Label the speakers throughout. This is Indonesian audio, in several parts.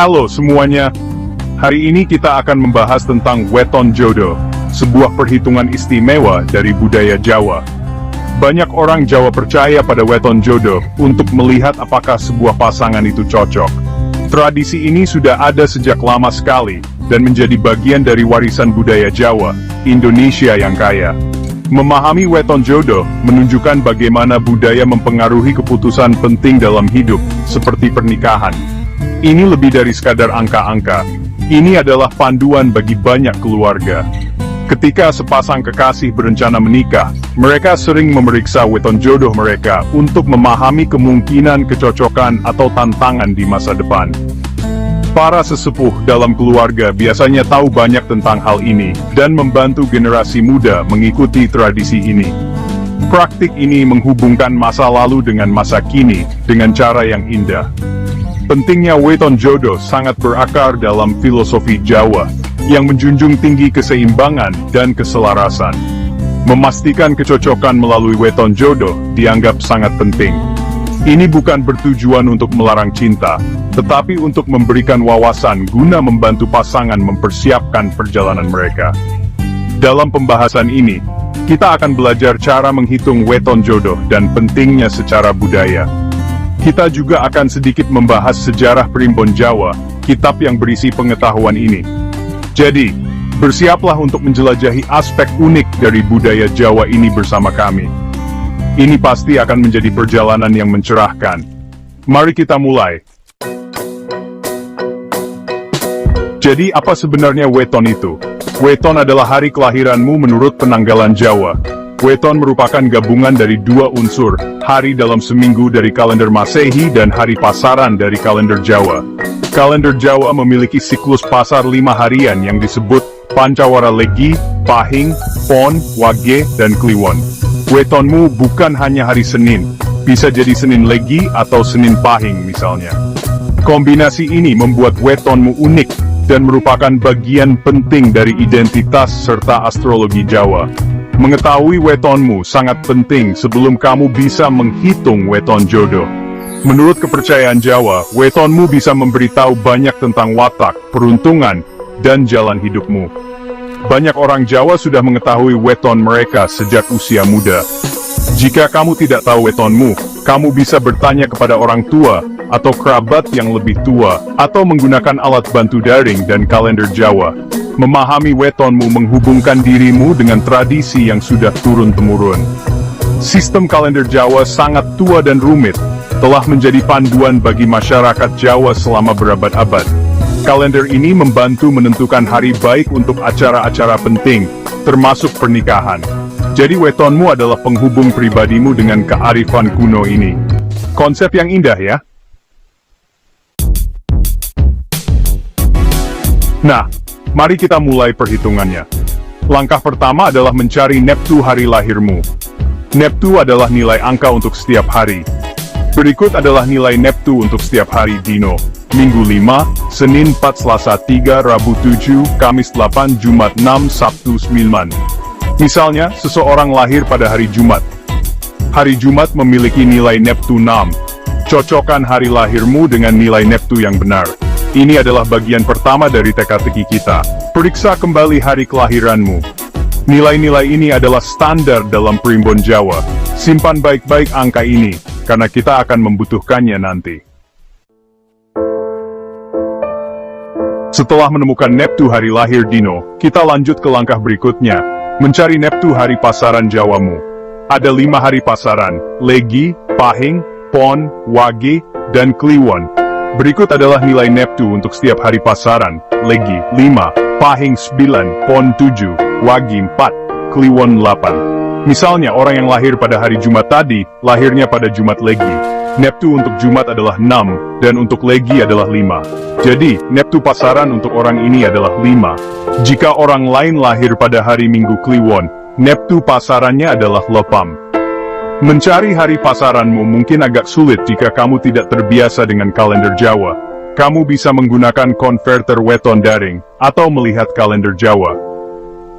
Speaker 1: Halo semuanya, hari ini kita akan membahas tentang weton jodoh, sebuah perhitungan istimewa dari budaya Jawa. Banyak orang Jawa percaya pada weton jodoh untuk melihat apakah sebuah pasangan itu cocok. Tradisi ini sudah ada sejak lama sekali, dan menjadi bagian dari warisan budaya Jawa, Indonesia yang kaya. Memahami weton jodoh menunjukkan bagaimana budaya mempengaruhi keputusan penting dalam hidup, seperti pernikahan. Ini lebih dari sekadar angka-angka. Ini adalah panduan bagi banyak keluarga. Ketika sepasang kekasih berencana menikah, mereka sering memeriksa weton jodoh mereka untuk memahami kemungkinan kecocokan atau tantangan di masa depan. Para sesepuh dalam keluarga biasanya tahu banyak tentang hal ini, dan membantu generasi muda mengikuti tradisi ini. Praktik ini menghubungkan masa lalu dengan masa kini, dengan cara yang indah. Pentingnya weton jodoh sangat berakar dalam filosofi Jawa, yang menjunjung tinggi keseimbangan dan keselarasan. Memastikan kecocokan melalui weton jodoh dianggap sangat penting. Ini bukan bertujuan untuk melarang cinta, tetapi untuk memberikan wawasan guna membantu pasangan mempersiapkan perjalanan mereka. Dalam pembahasan ini, kita akan belajar cara menghitung weton jodoh dan pentingnya secara budaya. Kita juga akan sedikit membahas sejarah Primbon Jawa, kitab yang berisi pengetahuan ini. Jadi, bersiaplah untuk menjelajahi aspek unik dari budaya Jawa ini bersama kami. Ini pasti akan menjadi perjalanan yang mencerahkan. Mari kita mulai. Jadi apa sebenarnya weton itu? Weton adalah hari kelahiranmu menurut penanggalan Jawa. Weton merupakan gabungan dari dua unsur, hari dalam seminggu dari kalender Masehi dan hari pasaran dari kalender Jawa. Kalender Jawa memiliki siklus pasar 5 harian yang disebut Pancawara Legi, Pahing, Pon, Wage, dan Kliwon. Wetonmu bukan hanya hari Senin, bisa jadi Senin Legi atau Senin Pahing misalnya. Kombinasi ini membuat wetonmu unik, dan merupakan bagian penting dari identitas serta astrologi Jawa. Mengetahui wetonmu sangat penting sebelum kamu bisa menghitung weton jodoh. Menurut kepercayaan Jawa, wetonmu bisa memberitahu banyak tentang watak, peruntungan, dan jalan hidupmu. Banyak orang Jawa sudah mengetahui weton mereka sejak usia muda. Jika kamu tidak tahu wetonmu, kamu bisa bertanya kepada orang tua, atau kerabat yang lebih tua, atau menggunakan alat bantu daring dan kalender Jawa. Memahami wetonmu menghubungkan dirimu dengan tradisi yang sudah turun-temurun. Sistem kalender Jawa sangat tua dan rumit, telah menjadi panduan bagi masyarakat Jawa selama berabad-abad. Kalender ini membantu menentukan hari baik untuk acara-acara penting, termasuk pernikahan. Jadi wetonmu adalah penghubung pribadimu dengan kearifan kuno ini. Konsep yang indah ya? Nah, mari kita mulai perhitungannya. Langkah pertama adalah mencari neptu hari lahirmu. Neptu adalah nilai angka untuk setiap hari. Berikut adalah nilai neptu untuk setiap hari dino. Minggu 5, Senin 4, Selasa 3, Rabu 7, Kamis 8, Jumat 6, Sabtu 9. Misalnya, seseorang lahir pada hari Jumat. Hari Jumat memiliki nilai neptu 6. Cocokkan hari lahirmu dengan nilai neptu yang benar. Ini adalah bagian pertama dari teka-teki kita. Periksa kembali hari kelahiranmu. Nilai-nilai ini adalah standar dalam Primbon Jawa. Simpan baik-baik angka ini, karena kita akan membutuhkannya nanti. Setelah menemukan neptu hari lahir dino, kita lanjut ke langkah berikutnya, mencari neptu hari pasaran Jawamu. Ada 5 hari pasaran, Legi, Pahing, Pon, Wage, dan Kliwon. Berikut adalah nilai neptu untuk setiap hari pasaran, Legi 5, Pahing 9, Pon 7, Wage 4, Kliwon 8. Misalnya orang yang lahir pada hari Jumat tadi, lahirnya pada Jumat Legi. Neptu untuk Jumat adalah 6, dan untuk Legi adalah 5. Jadi, neptu pasaran untuk orang ini adalah 5. Jika orang lain lahir pada hari Minggu Kliwon, neptu pasarannya adalah Lepam. Mencari hari pasaranmu mungkin agak sulit jika kamu tidak terbiasa dengan kalender Jawa. Kamu bisa menggunakan konverter weton daring, atau melihat kalender Jawa.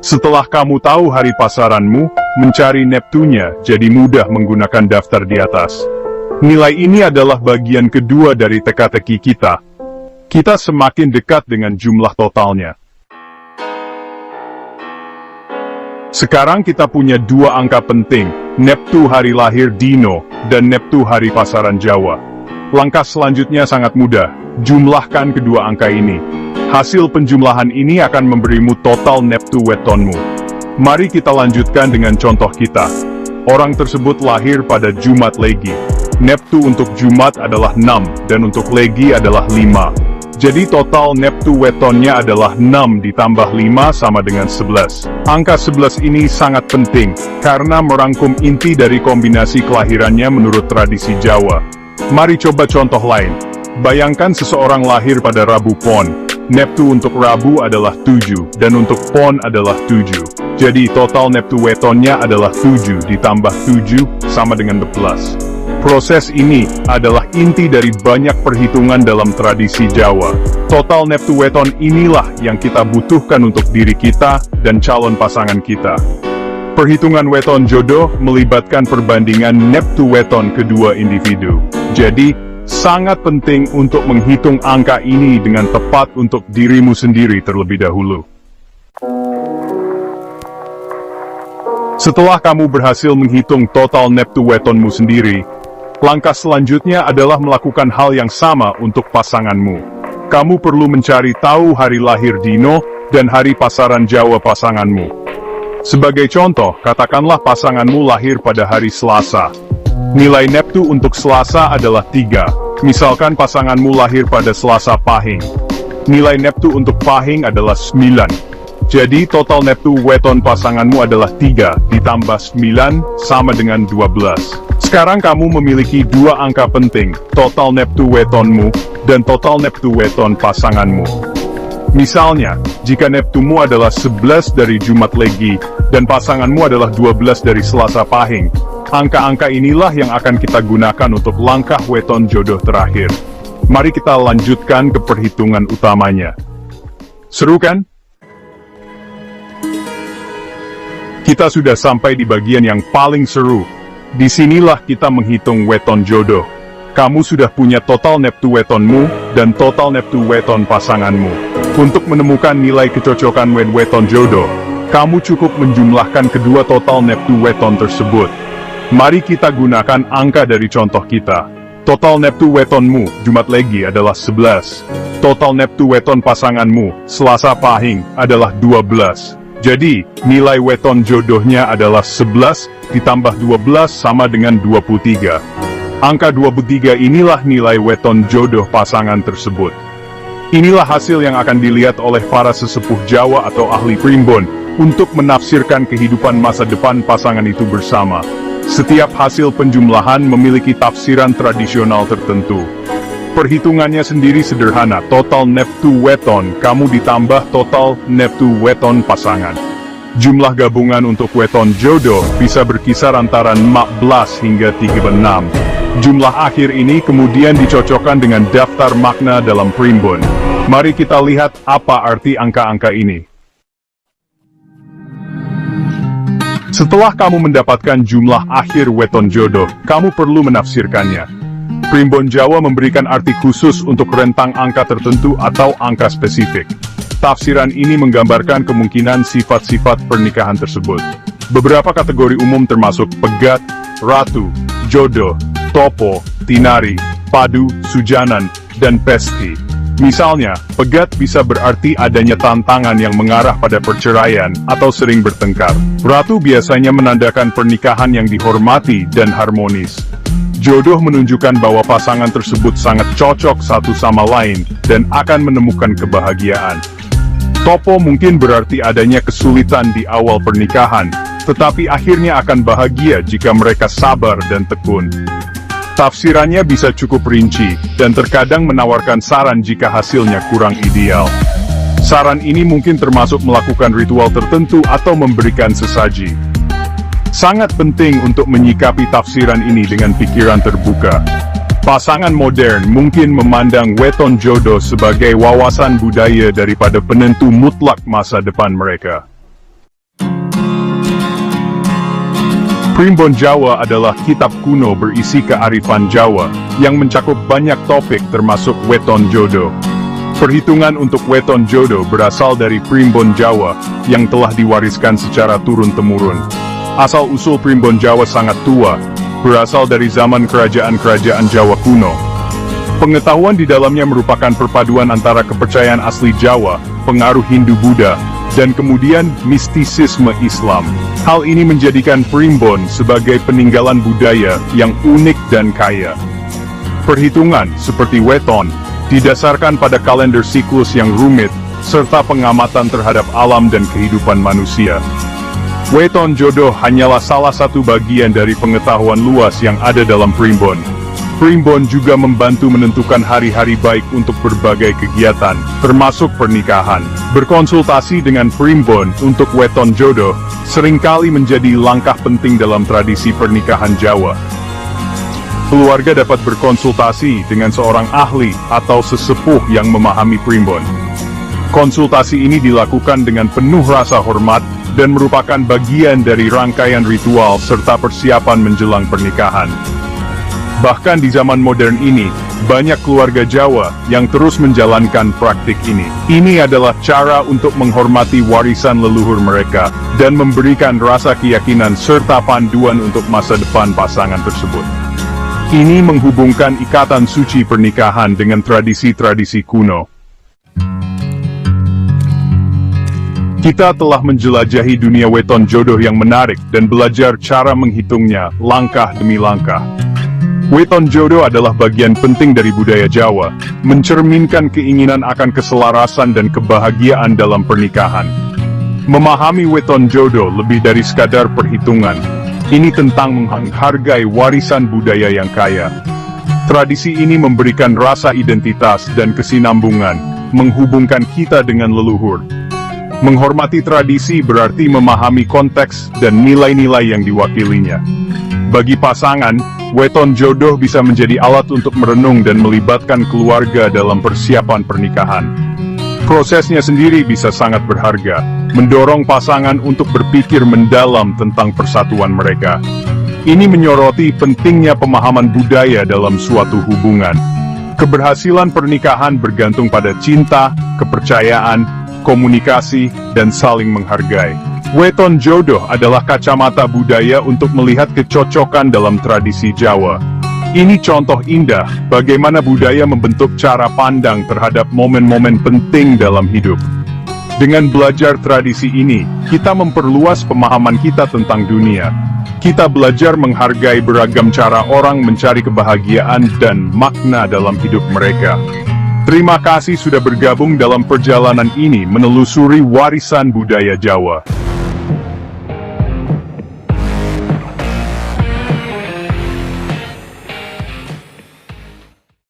Speaker 1: Setelah kamu tahu hari pasaranmu, mencari neptunya jadi mudah menggunakan daftar di atas. Nilai ini adalah bagian kedua dari teka-teki kita. kita semakin dekat dengan jumlah totalnya. Sekarang kita punya dua angka penting, Neptu hari lahir Dino, dan Neptu hari pasaran Jawa. Langkah selanjutnya sangat mudah, jumlahkan kedua angka ini. Hasil penjumlahan ini akan memberimu total Neptu wetonmu. Mari kita lanjutkan dengan contoh kita. Orang tersebut lahir pada Jumat Legi. Neptu untuk Jumat adalah 6, dan untuk Legi adalah 5. Jadi total Neptu wetonnya adalah 6 ditambah 5 sama dengan 11. Angka 11 ini sangat penting, karena merangkum inti dari kombinasi kelahirannya menurut tradisi Jawa. Mari coba contoh lain. Bayangkan seseorang lahir pada Rabu Pon. Neptu untuk Rabu adalah 7, dan untuk Pon adalah 7. Jadi total Neptu wetonnya adalah 7 ditambah 7 sama dengan 11. Proses ini adalah inti dari banyak perhitungan dalam tradisi Jawa. Total Neptu weton inilah yang kita butuhkan untuk diri kita dan calon pasangan kita. Perhitungan weton jodoh melibatkan perbandingan Neptu weton kedua individu. Jadi, sangat penting untuk menghitung angka ini dengan tepat untuk dirimu sendiri terlebih dahulu. Setelah kamu berhasil menghitung total Neptu wetonmu sendiri, langkah selanjutnya adalah melakukan hal yang sama untuk pasanganmu. Kamu perlu mencari tahu hari lahir Dino dan hari pasaran Jawa pasanganmu. Sebagai contoh, katakanlah pasanganmu lahir pada hari Selasa. Nilai Neptu untuk Selasa adalah 3. Misalkan pasanganmu lahir pada Selasa Pahing. Nilai Neptu untuk Pahing adalah 9. Jadi total Neptu weton pasanganmu adalah 3 ditambah 9 sama dengan 12. Sekarang kamu memiliki dua angka penting, total Neptu wetonmu dan total Neptu weton pasanganmu. Misalnya, jika Neptumu adalah 11 dari Jumat Legi, dan pasanganmu adalah 12 dari Selasa Pahing, angka-angka inilah yang akan kita gunakan untuk langkah weton jodoh terakhir. Mari kita lanjutkan ke perhitungan utamanya. Seru kan? Kita sudah sampai di bagian yang paling seru. Disinilah kita menghitung weton jodoh. Kamu sudah punya total Neptu wetonmu dan total Neptu weton pasanganmu. Untuk menemukan nilai kecocokan weton jodoh, kamu cukup menjumlahkan kedua total Neptu weton tersebut. Mari kita gunakan angka dari contoh kita. Total Neptu wetonmu, Jumat Legi adalah 11. Total Neptu weton pasanganmu, Selasa Pahing, adalah 12. Jadi, nilai weton jodohnya adalah 11, ditambah 12 sama dengan 23. Angka 23 inilah nilai weton jodoh pasangan tersebut. Inilah hasil yang akan dilihat oleh para sesepuh Jawa atau ahli primbon, untuk menafsirkan kehidupan masa depan pasangan itu bersama. Setiap hasil penjumlahan memiliki tafsiran tradisional tertentu. Perhitungannya sendiri sederhana, total Neptu weton kamu ditambah total Neptu weton pasangan. Jumlah gabungan untuk weton jodoh bisa berkisar antara 14 hingga 36. Jumlah akhir ini kemudian dicocokkan dengan daftar makna dalam primbon. Mari kita lihat apa arti angka-angka ini. Setelah kamu mendapatkan jumlah akhir weton jodoh, kamu perlu menafsirkannya. Primbon Jawa memberikan arti khusus untuk rentang angka tertentu atau angka spesifik. Tafsiran ini menggambarkan kemungkinan sifat-sifat pernikahan tersebut. Beberapa kategori umum termasuk pegat, ratu, jodoh, topo, tinari, padu, sujanan, dan pesti. Misalnya, pegat bisa berarti adanya tantangan yang mengarah pada perceraian atau sering bertengkar. Ratu biasanya menandakan pernikahan yang dihormati dan harmonis. Jodoh menunjukkan bahwa pasangan tersebut sangat cocok satu sama lain dan akan menemukan kebahagiaan. Topo mungkin berarti adanya kesulitan di awal pernikahan, tetapi akhirnya akan bahagia jika mereka sabar dan tekun. Tafsirannya bisa cukup rinci, dan terkadang menawarkan saran jika hasilnya kurang ideal. Saran ini mungkin termasuk melakukan ritual tertentu atau memberikan sesaji. Sangat penting untuk menyikapi tafsiran ini dengan pikiran terbuka. Pasangan modern mungkin memandang weton jodoh sebagai wawasan budaya daripada penentu mutlak masa depan mereka. Primbon Jawa adalah kitab kuno berisi kearifan Jawa, yang mencakup banyak topik termasuk weton jodoh. Perhitungan untuk weton jodoh berasal dari primbon Jawa, yang telah diwariskan secara turun-temurun. Asal-usul primbon Jawa sangat tua, berasal dari zaman kerajaan-kerajaan Jawa kuno. Pengetahuan di dalamnya merupakan perpaduan antara kepercayaan asli Jawa, pengaruh Hindu-Buddha, dan kemudian mistisisme Islam. Hal ini menjadikan primbon sebagai peninggalan budaya yang unik dan kaya. Perhitungan, seperti weton, didasarkan pada kalender siklus yang rumit, serta pengamatan terhadap alam dan kehidupan manusia. Weton jodoh hanyalah salah satu bagian dari pengetahuan luas yang ada dalam primbon. Primbon juga membantu menentukan hari-hari baik untuk berbagai kegiatan, termasuk pernikahan. Berkonsultasi dengan primbon untuk weton jodoh, seringkali menjadi langkah penting dalam tradisi pernikahan Jawa. Keluarga dapat berkonsultasi dengan seorang ahli atau sesepuh yang memahami primbon. Konsultasi ini dilakukan dengan penuh rasa hormat, dan merupakan bagian dari rangkaian ritual serta persiapan menjelang pernikahan. Bahkan di zaman modern ini, banyak keluarga Jawa yang terus menjalankan praktik ini. Ini adalah cara untuk menghormati warisan leluhur mereka, dan memberikan rasa keyakinan serta panduan untuk masa depan pasangan tersebut. Ini menghubungkan ikatan suci pernikahan dengan tradisi-tradisi kuno. Kita telah menjelajahi dunia weton jodoh yang menarik dan belajar cara menghitungnya langkah demi langkah. Weton jodoh adalah bagian penting dari budaya Jawa, mencerminkan keinginan akan keselarasan dan kebahagiaan dalam pernikahan. Memahami weton jodoh lebih dari sekadar perhitungan. Ini tentang menghargai warisan budaya yang kaya. Tradisi ini memberikan rasa identitas dan kesinambungan, menghubungkan kita dengan leluhur. Menghormati tradisi berarti memahami konteks dan nilai-nilai yang diwakilinya. Bagi pasangan, weton jodoh bisa menjadi alat untuk merenung dan melibatkan keluarga dalam persiapan pernikahan. Prosesnya sendiri bisa sangat berharga, mendorong pasangan untuk berpikir mendalam tentang persatuan mereka. Ini menyoroti pentingnya pemahaman budaya dalam suatu hubungan. Keberhasilan pernikahan bergantung pada cinta, kepercayaan, komunikasi, dan saling menghargai. Weton jodoh adalah kacamata budaya untuk melihat kecocokan dalam tradisi Jawa. Ini contoh indah bagaimana budaya membentuk cara pandang terhadap momen-momen penting dalam hidup. Dengan belajar tradisi ini, kita memperluas pemahaman kita tentang dunia. Kita belajar menghargai beragam cara orang mencari kebahagiaan dan makna dalam hidup mereka. Terima kasih sudah bergabung dalam perjalanan ini menelusuri warisan budaya Jawa.